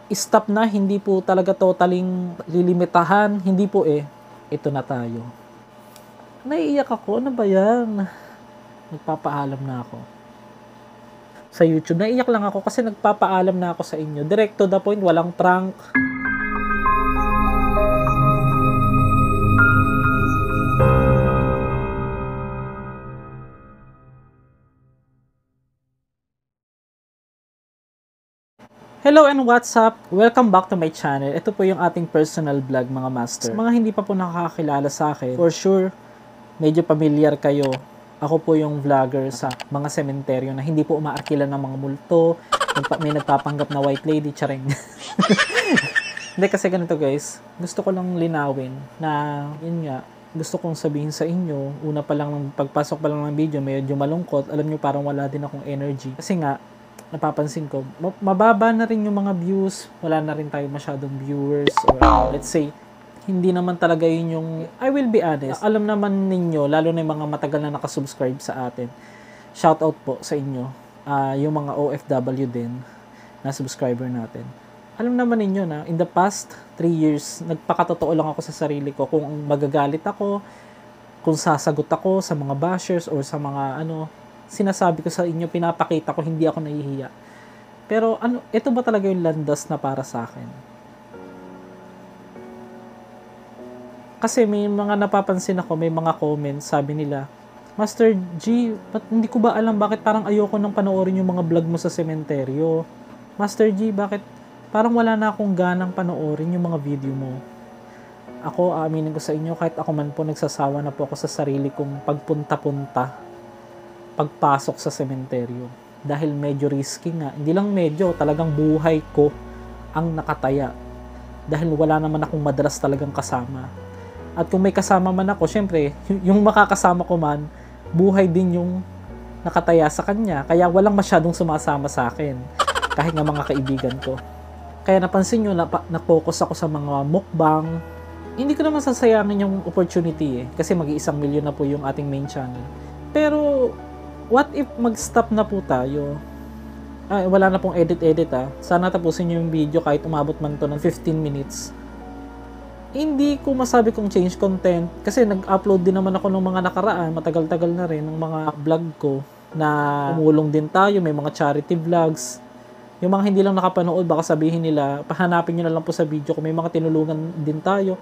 mag-stop na, hindi po talaga totaling lilimitahan, hindi po ito na tayo. Naiiyak ako, ano ba yan? Nagpapaalam na ako. Sa YouTube, naiiyak lang ako kasi nagpapaalam na ako sa inyo. Direct to the point, walang prank. Hello and what's up? Welcome back to my channel. Ito po yung ating personal vlog, mga master. Sa mga hindi pa po nakakakilala sa akin, for sure, medyo familiar kayo. Ako po yung vlogger sa mga sementeryo na hindi po umaarkila ng mga multo. May nagpapanggap na white lady, charing. Hindi kasi ganito guys, gusto ko lang linawin na, yun nga, gusto kong sabihin sa inyo, una pa lang, pagpasok pa lang ng video, medyo malungkot. Alam nyo, parang wala din akong energy. Kasi nga, napapansin ko, mababa na rin yung mga views, wala na rin tayo masyadong viewers, or let's say, hindi naman talaga yun yung, I will be honest, alam naman ninyo, lalo na yung mga matagal na nakasubscribe sa atin, shout out po sa inyo, yung mga OFW din, na subscriber natin. Alam naman ninyo na, in the past 3 years, nagpakatotoo lang ako sa sarili ko, kung magagalit ako, kung sasagot ako sa mga bashers, or sa mga sinasabi ko sa inyo, pinapakita ko, hindi ako nahihiya. Pero ito ba talaga yung landas na para sa akin? Kasi may mga napapansin ako, may mga comments, sabi nila, Master G, hindi ko ba alam bakit parang ayoko nang panoorin yung mga vlog mo sa sementeryo? Master G, bakit parang wala na akong ganang panoorin yung mga video mo? Ako, aaminin ko sa inyo, kahit ako man po, nagsasawa na po ako sa sarili kong pagpunta-punta pagpasok sa sementeryo. Dahil medyo risky nga. Hindi lang medyo, talagang buhay ko ang nakataya. Dahil wala naman akong madalas talagang kasama. At kung may kasama man ako, syempre, yung makakasama ko man, buhay din yung nakataya sa kanya. Kaya walang masyadong sumasama sa akin. Kahit nga mga kaibigan ko. Kaya napansin nyo, na-focus ako sa mga mukbang. Hindi ko naman sasayangin yung opportunity kasi mag-1 million na po yung ating main channel. Pero what if mag-stop na po tayo? Wala na pong edit-edit Sana tapusin nyo yung video kahit umabot man to ng 15 minutes. Hindi ko masabi kung change content kasi nag-upload din naman ako ng mga nakaraan, matagal-tagal na rin, ng mga vlog ko na umulong din tayo, may mga charity vlogs. Yung mga hindi lang nakapanood, baka sabihin nila, pahanapin nyo na lang po sa video kung may mga tinulungan din tayo.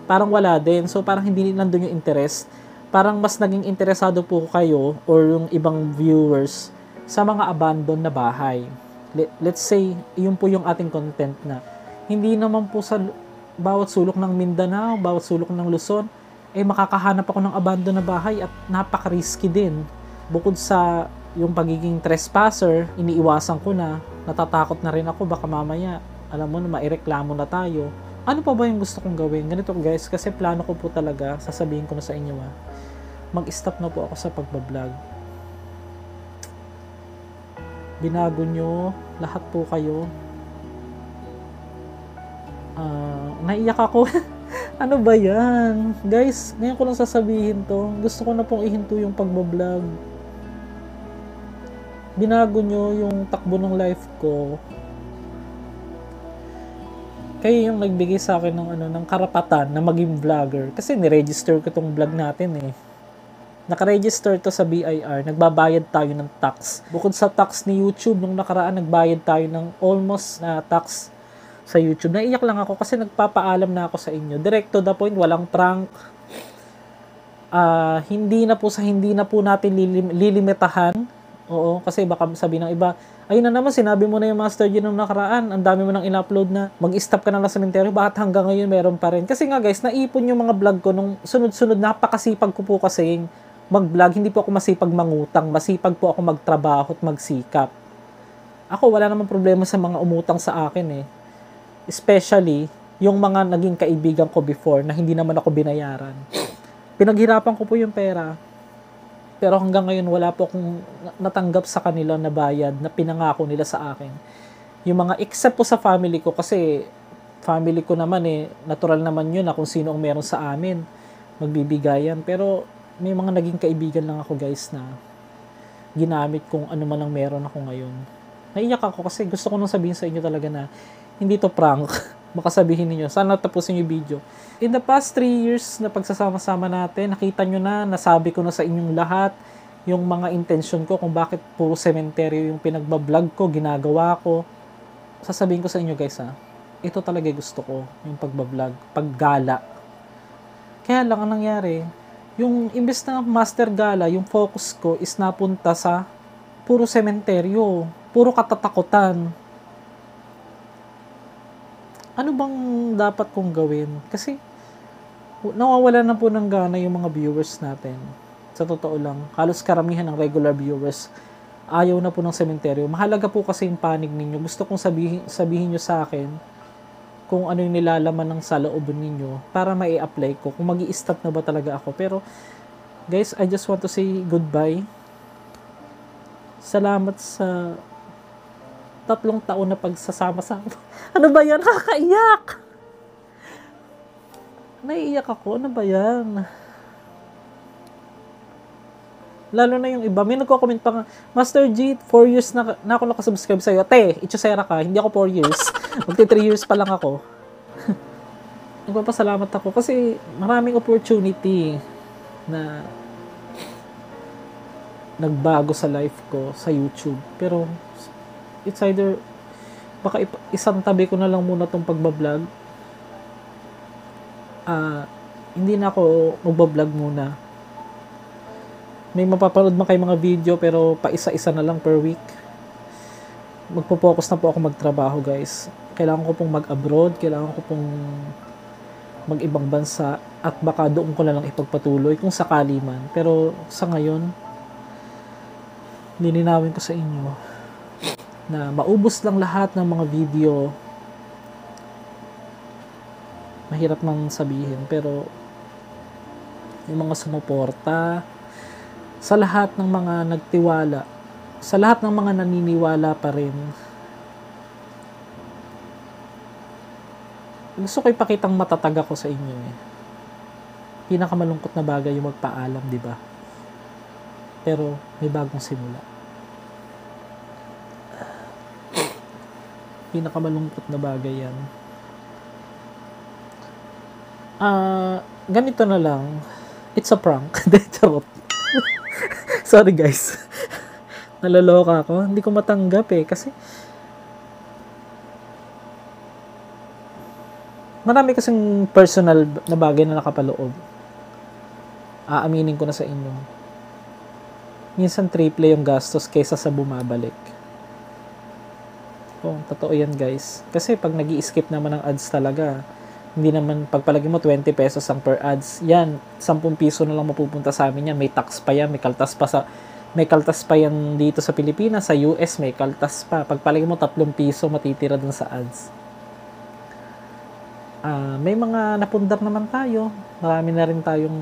Parang wala din. So parang hindi nandun yung interest. Parang mas naging interesado po kayo or yung ibang viewers sa mga abandoned na bahay. Let's say, yun po yung ating content na hindi naman po sa bawat sulok ng Mindanao, bawat sulok ng Luzon, makakahanap ako ng abandoned na bahay at napaka-risky din. Bukod sa yung pagiging trespasser, iniiwasan ko na, natatakot na rin ako, baka mamaya, alam mo na, maireklamo na tayo. Ano pa ba yung gusto kong gawin? Ganito guys, kasi plano ko po talaga, sasabihin ko na sa inyo mag-stop na po ako sa pagbablog. Binago nyo, lahat po kayo. Naiyak ako. Ano ba yan? Guys, ngayon ko lang sasabihin to. Gusto ko na pong ihinto yung pagbablog. Binago nyo yung takbo ng life ko. Kayo yung nagbigay sa akin ng karapatan na maging vlogger. Kasi niregister ko tong vlog natin Nakaregister to sa BIR. Nagbabayad tayo ng tax. Bukod sa tax ni YouTube, nung nakaraan, nagbayad tayo ng almost na tax sa YouTube. Naiyak lang ako kasi nagpapaalam na ako sa inyo. Direct to the point, walang prank. Hindi na po natin lilimitahan. Oo, kasi baka sabi ng iba, ayun na naman, sinabi mo na yung Master G nung nakaraan, ang dami mo nang in-upload na, mag-stop ka na lang sa sementeryo, bakit hanggang ngayon meron pa rin? Kasi nga guys, naipon yung mga vlog ko nung sunod-sunod, napakasipag ko po kasi mag-vlog, hindi po ako masipag mangutang, masipag po ako magtrabaho at magsikap. Ako, wala namang problema sa mga umutang sa akin Especially, yung mga naging kaibigan ko before na hindi naman ako binayaran. Pinaghirapan ko po yung pera. Pero hanggang ngayon, wala po akong natanggap sa kanila na bayad na pinangako nila sa akin. Yung mga, except po sa family ko, kasi family ko naman natural naman yun na kung sino ang meron sa amin, magbibigayan. Pero may mga naging kaibigan lang ako guys na ginamit kung ano man ang meron ako ngayon. Naiyak ako kasi gusto ko nang sabihin sa inyo talaga na hindi to prank. Baka sabihin niyo, sana tapusin yung video. In the past 3 years na pagsasama-sama natin, nakita nyo na, nasabi ko na sa inyong lahat, yung mga intention ko kung bakit puro sementeryo yung pinagbablog ko, ginagawa ko. Sasabihin ko sa inyo guys ito talaga gusto ko, yung pagbablog, paggala. Kaya lang ang nangyari, yung imbes na master gala, yung focus ko is napunta sa puro sementeryo, puro katatakutan. Ano bang dapat kong gawin? Kasi nawawala na po ng gana yung mga viewers natin. Sa totoo lang, halos karamihan ng regular viewers ayaw na po ng sementeryo. Mahalaga po kasi yung panig ninyo. Gusto kong sabihin nyo sa akin kung ano yung nilalaman ng saloobin ninyo para mai-apply ko. Kung mag-i-stop na ba talaga ako. Pero, guys, I just want to say goodbye. Salamat sa 3 taon na pagsasama-sama. Ano ba yan? Nakakaiyak! Naiiyak ako. Ano ba yan? Lalo na yung iba. May nagko-comment pa nga, Master G, 4 years na ako nakasubscribe sa'yo. Te, ichosera ka. Hindi ako 4 years. Magti 3 years pa lang ako. Nagpapasalamat ako kasi maraming opportunity na nagbago sa life ko sa YouTube. Pero, it's either baka isang tabi ko na lang muna tong pagbablog. Hindi na ako magbablog muna. May mapapanood man kayo mga video pero pa isa-isa na lang per week. Magpo-focus na po ako magtrabaho guys. Kailangan ko pong mag-abroad, kailangan ko pong mag-ibang bansa at baka doon ko na lang ipagpatuloy kung sakali man. Pero sa ngayon, lininawin ko sa inyo na maubos lang lahat ng mga video. Mahirap mang sabihin pero yung mga sumuporta, sa lahat ng mga nagtiwala, sa lahat ng mga naniniwala pa rin, gusto ko ipakitang matatag ako sa inyo Pinakamalungkot na bagay yung magpaalam, di ba? Pero may bagong simula. Pinakamalungkot na bagay yan. Ganito na lang. It's a prank. Charot. Sorry guys. Nalaloka ako. Hindi ko matanggap kasi marami kasing personal na bagay na nakapaloob. Aaminin ko na sa inyo. Minsan triple yung gastos kaysa sa bumabalik. Totoo yan guys. Kasi pag nag-i-skip naman ng ads talaga, hindi naman, pagpalagi mo 20 pesos ang per ads, yan, 10 piso na lang mapupunta sa amin yan. May tax pa yan, may kaltas pa yan dito sa Pilipinas, sa US may kaltas pa. Pagpalagi mo 3 piso matitira dun sa ads. May mga napundar naman tayo. Marami na rin tayong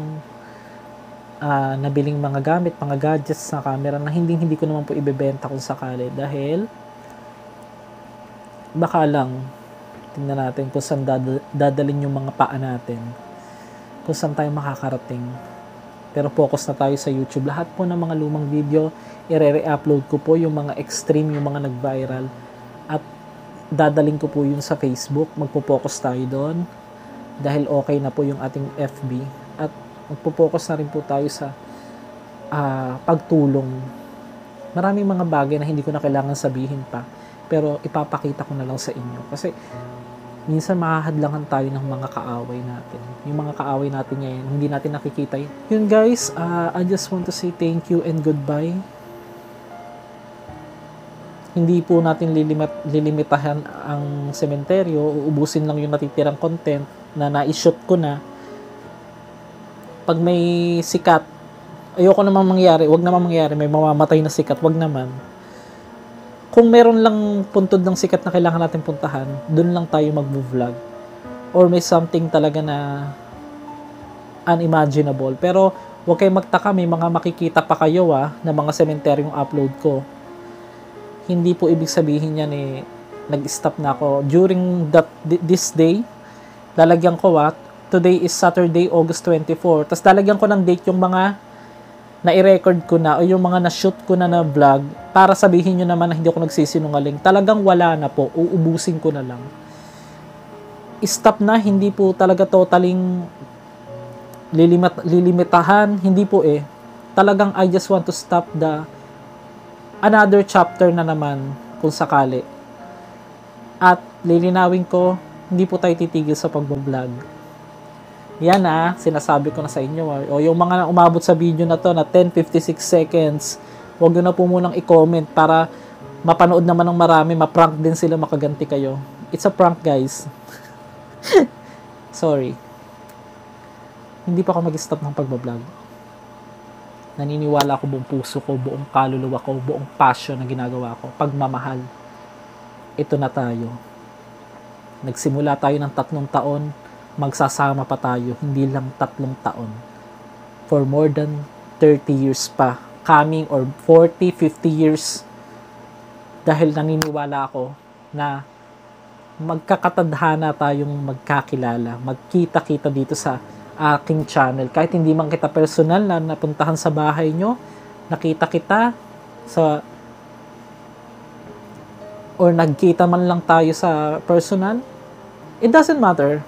nabiling mga gamit, mga gadgets na camera na hindi ko naman po ibebenta kung sakali. Dahil baka lang tingnan natin kung saan dadalhin yung mga paa natin. Kung saan tayo makakarating. Pero focus na tayo sa YouTube. Lahat po ng mga lumang video, i-re-upload ko po yung mga extreme, yung mga nag-viral. At dadaling ko po yun sa Facebook. Magpo-focus tayo doon. Dahil okay na po yung ating FB. At magpo-focus na rin po tayo sa pagtulong. Maraming mga bagay na hindi ko na kailangan sabihin pa. Pero ipapakita ko na lang sa inyo. Kasi minsan makahadlangan tayo ng mga kaaway natin. Yung mga kaaway natin ngayon, hindi natin nakikita yun. Yun guys, I just want to say thank you and goodbye. Hindi po natin lilimitahan ang sementeryo. Uubusin lang yung natitirang content na na-shoot ko na. Pag may sikat, ayoko namang mangyari, wag namang mangyari, may mamamatay na sikat, wag naman. Kung meron lang puntod ng sikat na kailangan natin puntahan, dun lang tayo mag-vlog. Or may something talaga na unimaginable. Pero huwag kayong magtaka, may mga makikita pa kayo na mga sementeryong upload ko. Hindi po ibig sabihin yan nag-stop na ako. During this day, lalagyan ko today is Saturday, August 24. Tapos lalagyan ko ng date yung mga na-i-record ko na o yung mga na-shoot ko na vlog para sabihin nyo naman na hindi ako nagsisinungaling. Talagang wala na po. Uubusin ko na lang. stop na, hindi po talaga totaling lilimitahan, hindi po eh. Talagang I just want to stop another chapter na naman kung sakali. At lilinawin ko, hindi po tayo titigil sa pagbablog. Yan sinasabi ko na sa inyo. O yung mga umabot sa video na to na 10:56 seconds, huwag nyo na po munang i-comment para mapanood naman ng marami, ma-prank din sila, makaganti kayo. It's a prank, guys. Sorry. Hindi pa ako mag-stop ng pagbablog. Naniniwala ko buong puso ko, buong kaluluwa ko, buong passion na ginagawa ko, pagmamahal. Ito na tayo. Nagsimula tayo ng 3 taon, magsasama pa tayo, hindi lang 3 taon. For more than 30 years pa, coming or 40, 50 years. Dahil naniniwala ako na magkakatadhana tayong magkakilala, magkita-kita dito sa aking channel. Kahit hindi man kita personal na napuntahan sa bahay nyo, nakita kita or nagkita man lang tayo sa personal, it doesn't matter.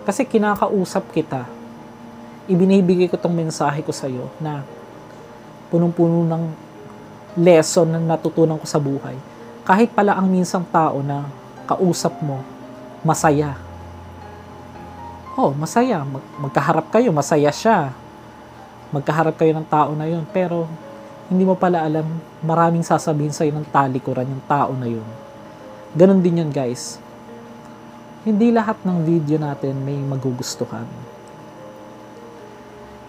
Kasi kinakausap kita. Ibinibigay ko tong mensahe ko sa'yo na punong-puno ng lesson na natutunan ko sa buhay. Kahit pala ang minsang tao na kausap mo, masaya. Masaya. Magkaharap kayo, masaya siya. Magkaharap kayo ng tao na yun. Pero, hindi mo pala alam, maraming sasabihin sa'yo ng talikuran yung tao na yun. Ganon din yun, guys. Hindi lahat ng video natin may magugustuhan.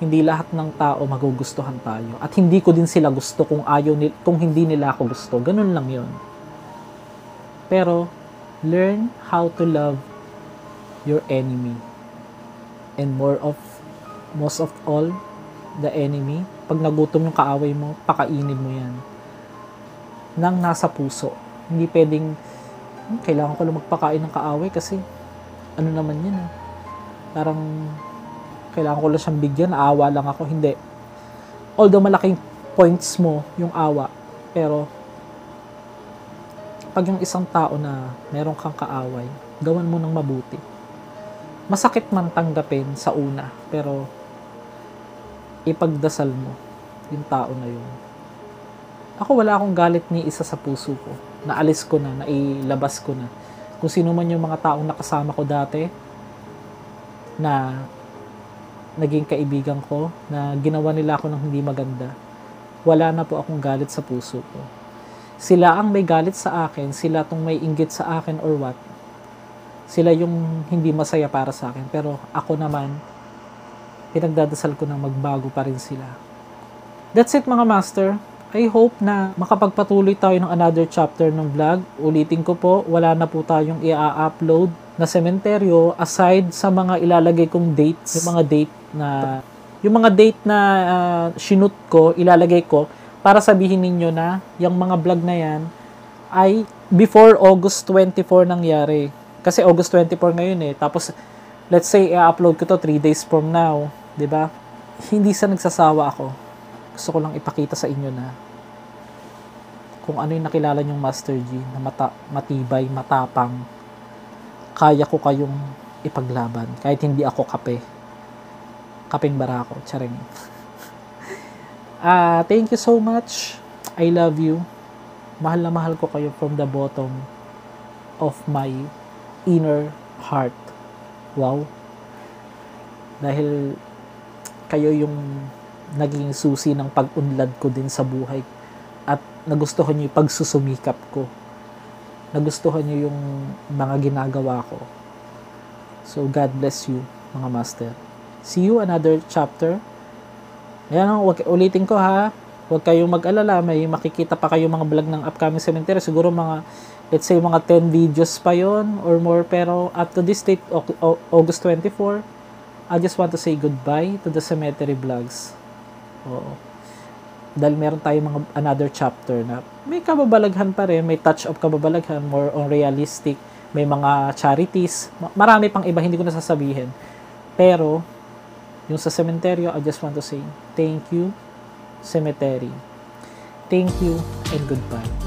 Hindi lahat ng tao magugustuhan tayo. At hindi ko din sila gusto kung hindi nila ako gusto. Ganon lang yun. Pero, learn how to love your enemy. And most of all, the enemy. Pag nagutom yung kaaway mo, pakainin mo yan. Nang nasa puso. Hindi pwedeng, kailangan ko lang magpakain ng kaaway kasi, ano naman yan Parang, kailangan ko lang siyang bigyan, naawa lang ako. Hindi. Although malaking points mo yung awa, pero, pag yung isang tao na meron kang kaaway, gawan mo ng mabuti. Masakit man tanggapin sa una, pero ipagdasal mo yung tao na yun. Ako wala akong galit ni isa sa puso ko. Naalis ko na, nailabas ko na. Kung sino man yung mga taong nakasama ko dati, na naging kaibigan ko, na ginawa nila ako ng hindi maganda, wala na po akong galit sa puso ko. Sila ang may galit sa akin, sila tong may inggit sa akin or what. Sila yung hindi masaya para sa akin. Pero ako naman, pinagdadasal ko na magbago pa rin sila. That's it mga master. I hope na makapagpatuloy tayo ng another chapter ng vlog. Ulitin ko po, wala na po tayong i-upload na sementeryo aside sa mga ilalagay kong dates. Yung mga date na shoot ko, ilalagay ko para sabihin ninyo na yung mga vlog na yan ay before August 24 nangyari. Kasi August 24 ngayon Tapos, let's say, i-upload ko to 3 days from now. 'Di ba? Hindi sa nagsasawa ako. Gusto ko lang ipakita sa inyo na kung ano yung nakilala nyong Master G na matibay, matapang. Kaya ko kayong ipaglaban. Kahit hindi ako kape. Kapeng barako. Charing. Thank you so much. I love you. Mahal na mahal ko kayo from the bottom of my inner heart. Wow. Dahil kayo yung naging susi ng pag-unlad ko din sa buhay. At nagustuhan nyo yung pagsusumikap ko. Nagustuhan nyo yung mga ginagawa ko. So, God bless you, mga master. See you another chapter. Ayan, ulitin ko ha. Huwag kayong mag-alala. May makikita pa kayo mga vlog ng upcoming cemetery. Siguro mga let's say mga 10 videos pa yon or more, pero at to this date, August 24, I just want to say goodbye to the cemetery vlogs. Oo. Dahil meron tayong mga another chapter na may kababalaghan pa rin, may touch of kababalaghan, more on realistic, may mga charities, marami pang iba, hindi ko nasasabihin. Pero, yung sa cemetery, I just want to say, thank you, cemetery. Thank you and goodbye.